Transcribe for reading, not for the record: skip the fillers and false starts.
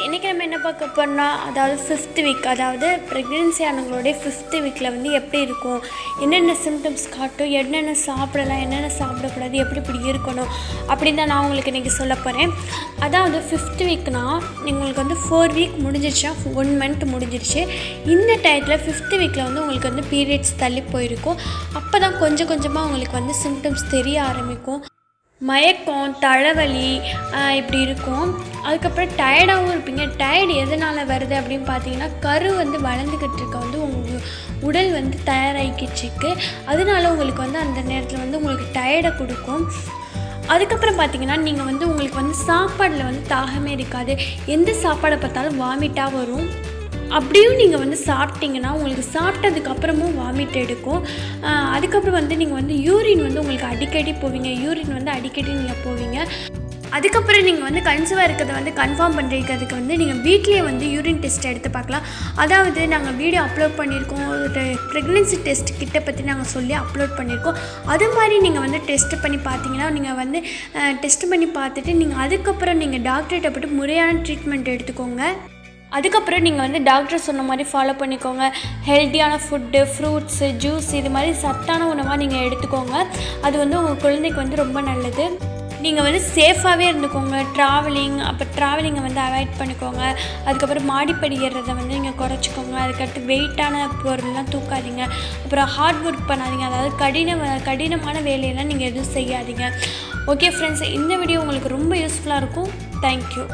இன்றைக்கி நம்ம என்ன பார்க்க போறோம்னா, அதாவது 5th வீக், அதாவது ப்ரெக்னென்சி ஆனவங்களுடைய 5th வீக்கில் வந்து எப்படி இருக்கும், என்னென்ன சிம்டம்ஸ் காட்டும், என்னென்ன சாப்பிடலாம், என்னென்ன சாப்பிடக்கூடாது, எப்படி இப்படி இருக்கணும் அப்படின்னு தான் நான் உங்களுக்கு இன்றைக்கி சொல்ல போகிறேன். அதாவது 5th வீக்னால் உங்களுக்கு வந்து 4 வீக் முடிஞ்சிருச்சா, 1 மந்த் முடிஞ்சிருச்சு. இந்த டயத்தில் 5th வீக்கில் வந்து உங்களுக்கு வந்து பீரியட்ஸ் தள்ளி போயிருக்கும். அப்போ தான் கொஞ்சம் கொஞ்சமாக உங்களுக்கு வந்து சிம்டம்ஸ் தெரிய ஆரம்பிக்கும். மயக்கம், தலைவலி இப்படி இருக்கும். அதுக்கப்புறம் டயர்டாகவும் இருப்பீங்க. டயர்டு எதனால் வருது அப்படின்னு பார்த்தீங்கன்னா, கரு வந்து வளர்ந்துக்கிட்டு இருக்க வந்து உங்கள் உடல் வந்து தயாராகிக்கிச்சிருக்கு. அதனால உங்களுக்கு வந்து அந்த நேரத்தில் வந்து உங்களுக்கு டயர்டை கொடுக்கும். அதுக்கப்புறம் பார்த்திங்கன்னா, நீங்கள் வந்து உங்களுக்கு வந்து சாப்பாடில் வந்து தாகமே இருக்காது. எந்த சாப்பாடை பார்த்தாலும் வாமிட்டாக வரும். அப்படியும் நீங்கள் வந்து சாப்பிட்டிங்கன்னா உங்களுக்கு சாப்பிட்டதுக்கப்புறமும் வாமிட் எடுக்கும். அதுக்கப்புறம் வந்து நீங்கள் வந்து யூரின் வந்து உங்களுக்கு அடிக்கடி போவீங்க. யூரின் வந்து அடிக்கடி நீங்கள் போவீங்க. அதுக்கப்புறம் நீங்கள் வந்து கன்சீவாக இருக்கிறத வந்து கன்ஃபார்ம் பண்ணுறதுக்கு வந்து நீங்கள் வீட்லேயே வந்து யூரின் டெஸ்ட் எடுத்து பார்க்கலாம். அதாவது நாங்கள் வீடியோ அப்லோட் பண்ணியிருக்கோம். ஒரு ப்ரெக்னென்சி டெஸ்ட் கிட்ட பற்றி நாங்கள் சொல்லி அப்லோட் பண்ணியிருக்கோம். அது மாதிரி நீங்கள் வந்து டெஸ்ட் பண்ணி பார்த்தீங்கன்னா, நீங்கள் வந்து டெஸ்ட் பண்ணி பார்த்துட்டு நீங்கள் அதுக்கப்புறம் நீங்கள் டாக்டர்கிட்ட போய்ட்டு முறையான ட்ரீட்மெண்ட் எடுத்துக்கோங்க. அதுக்கப்புறம் நீங்கள் வந்து டாக்டர் சொன்ன மாதிரி ஃபாலோ பண்ணிக்கோங்க. ஹெல்த்தியான ஃபுட்டு, ஃப்ரூட்ஸு, ஜூஸ் இது மாதிரி சத்தான உணவாக நீங்கள் எடுத்துக்கோங்க. அது வந்து உங்கள் குழந்தைக்கு வந்து ரொம்ப நல்லது. நீங்கள் வந்து சேஃபாகவே இருந்துக்கோங்க. ட்ராவலிங்கை வந்து அவாய்ட் பண்ணிக்கோங்க. அதுக்கப்புறம் மாடிப்படி ஏறுறதை வந்து நீங்கள் குறைச்சிக்கோங்க. அதுக்கடுத்து வெயிட்டான பொருள்லாம் தூக்காதீங்க. அப்புறம் ஹார்ட் ஒர்க் பண்ணாதீங்க. அதாவது கடினமான வேலையெல்லாம் நீங்கள் எதுவும் செய்யாதீங்க. ஓகே ஃப்ரெண்ட்ஸ், இந்த வீடியோ உங்களுக்கு ரொம்ப யூஸ்ஃபுல்லாக இருக்கும். தேங்க்யூ.